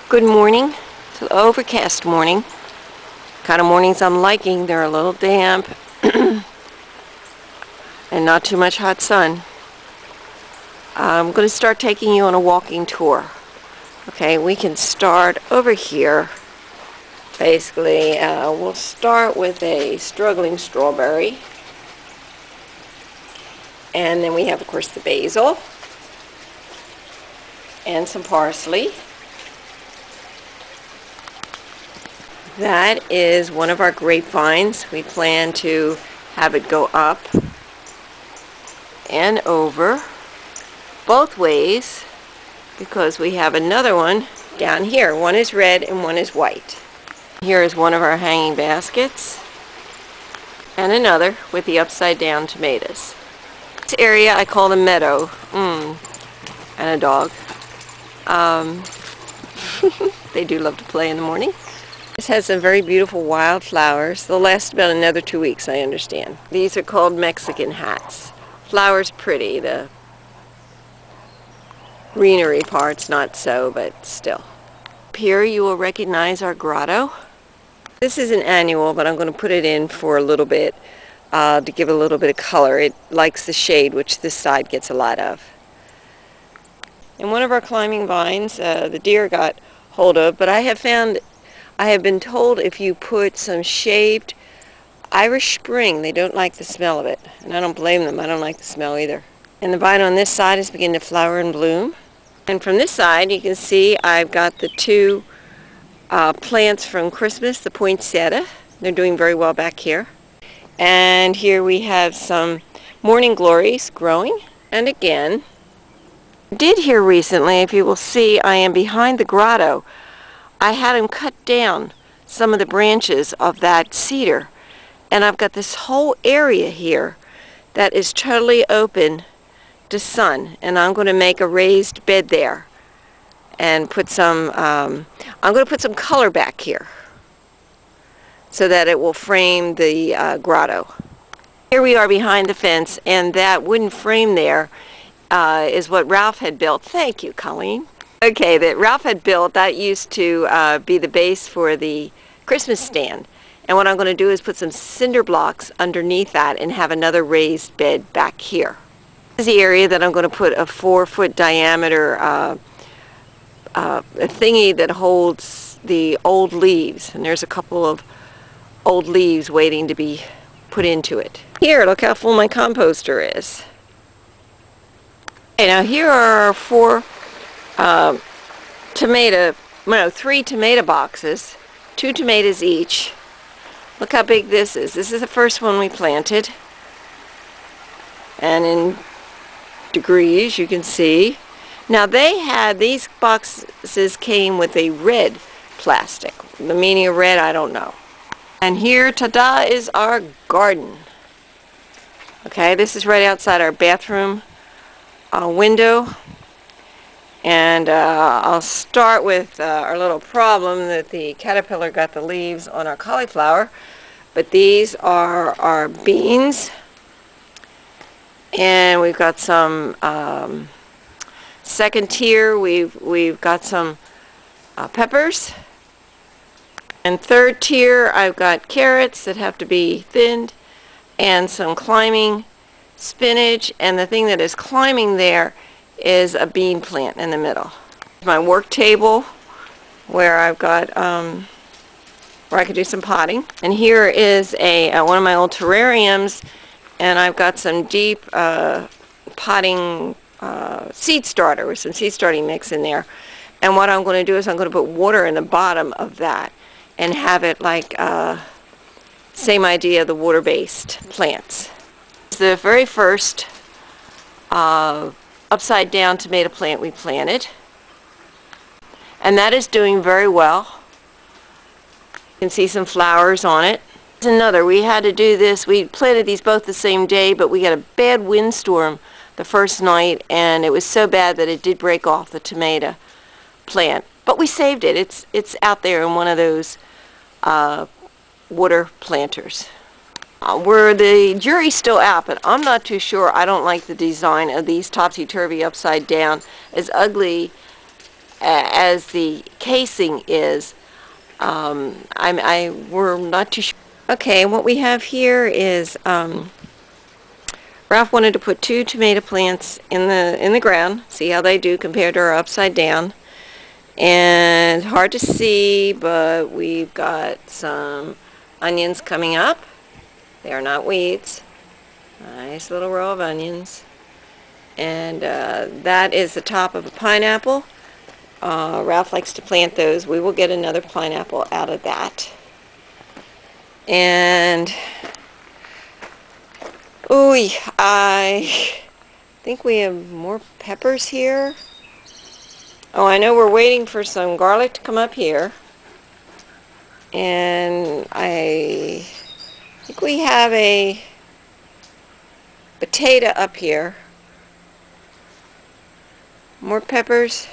Good morning. It's an overcast morning. Kind of mornings I'm liking. They're a little damp and not too much hot sun. I'm going to start taking you on a walking tour. Okay, we can start over here. Basically, we'll start with a struggling strawberry. And then we have, of course, the basil and some parsley. That is one of our grapevines. We plan to have it go up and over both ways because we have another one down here. One is red and one is white. Here is one of our hanging baskets and another with the upside down tomatoes. This area I call the meadow. And a dog. They do love to play in the morning. This has some very beautiful wildflowers. They'll last about another 2 weeks, I understand. These are called Mexican hats. Flowers pretty, the greenery part's not so, but still. Up here you will recognize our grotto. This is an annual, but I'm going to put it in for a little bit to give it a little bit of color. It likes the shade, which this side gets a lot of. And one of our climbing vines, the deer got hold of, but I have been told if you put some shaved Irish Spring, they don't like the smell of it. And I don't blame them. I don't like the smell either. And the vine on this side is beginning to flower and bloom. And from this side, you can see I've got the two plants from Christmas, the poinsettia. They're doing very well back here. And here we have some morning glories growing. And again, I did here recently, if you will see, I am behind the grotto. I had him cut down some of the branches of that cedar, and I've got this whole area here that is totally open to sun, and I'm going to make a raised bed there and put some I'm going to put some color back here so that it will frame the grotto. Here we are behind the fence, and that wooden frame there is what Ralph had built. Thank you, Colleen. Okay, that Ralph had built, that used to be the base for the Christmas stand. And what I'm going to do is put some cinder blocks underneath that and have another raised bed back here. This is the area that I'm going to put a 4-foot diameter a thingy that holds the old leaves. And there's a couple of old leaves waiting to be put into it. Here, look how full my composter is. Okay, now here are our 3 tomato boxes, 2 tomatoes each. Look how big this is. This is the first one we planted. And in degrees you can see. Now these boxes came with a red plastic. The meaning of red, I don't know. And here, ta-da, is our garden. Okay, this is right outside our bathroom window. And I'll start with our little problem that the caterpillar got the leaves on our cauliflower. But these are our beans. And we've got some second tier. We've got some peppers. And third tier, I've got carrots that have to be thinned. And some climbing spinach. And the thing that is climbing there is a bean plant in the middle. My work table where I've got where I could do some potting. And here is one of my old terrariums, and I've got some deep potting seed starter with some seed starting mix in there. And what I'm going to do is I'm going to put water in the bottom of that and have it like same idea, the water-based plants. It's the very first upside down tomato plant we planted, and that is doing very well. You can see some flowers on it. There's another. We had to do this. We planted these both the same day, but we got a bad windstorm the first night, and it was so bad that it did break off the tomato plant, but we saved it. It's out there in one of those water planters. Where the jury's still out, but I'm not too sure. I don't like the design of these topsy-turvy upside down, as ugly as the casing is. We're not too sure. Okay, what we have here is Ralph wanted to put 2 tomato plants in the ground. See how they do compared to our upside down. And hard to see, but we've got some onions coming up. They are not weeds. Nice little row of onions. And that is the top of a pineapple. Ralph likes to plant those. We will get another pineapple out of that. And ooh, I think we have more peppers here. Oh, I know we're waiting for some garlic to come up here. And I think we have a potato up here. More peppers.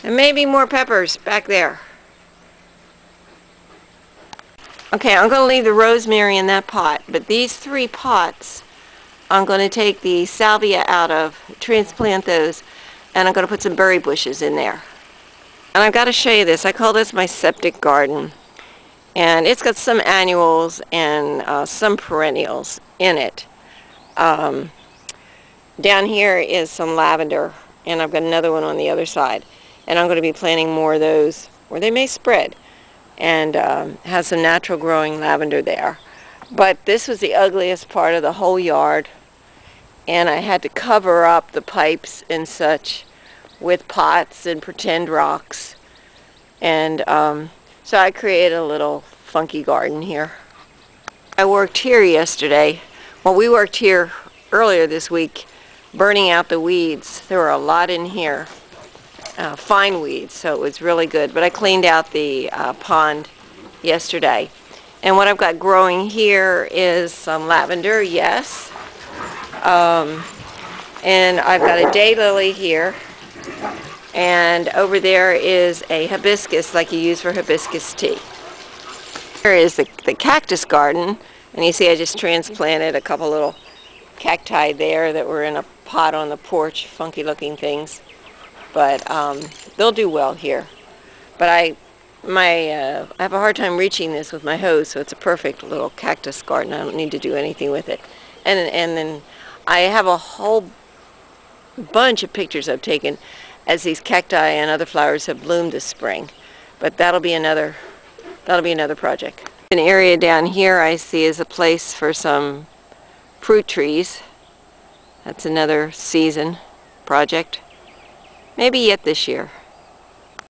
And maybe more peppers back there. Okay, I'm going to leave the rosemary in that pot, but these 3 pots, I'm going to take the salvia out of, transplant those, and I'm going to put some berry bushes in there. And I've got to show you this. I call this my septic garden. And it's got some annuals and some perennials in it. Down here is some lavender, and I've got another one on the other side. And I'm going to be planting more of those where they may spread. And has some natural growing lavender there. But this was the ugliest part of the whole yard, and I had to cover up the pipes and such with pots and pretend rocks. And so I created a little funky garden here. I worked here yesterday. Well, we worked here earlier this week burning out the weeds. There were a lot in here. Fine weeds, so it was really good. But I cleaned out the pond yesterday. And what I've got growing here is some lavender, yes. And I've got a daylily here. And over there is a hibiscus like you use for hibiscus tea. Here is the cactus garden. And you see I just transplanted a couple little cacti there that were in a pot on the porch, funky looking things. But they'll do well here. But I have a hard time reaching this with my hose, so it's a perfect little cactus garden. I don't need to do anything with it. And then I have a whole bunch of pictures I've taken as these cacti and other flowers have bloomed this spring. But that'll be another project. An area down here I see is a place for some fruit trees. That's another season project. Maybe yet this year.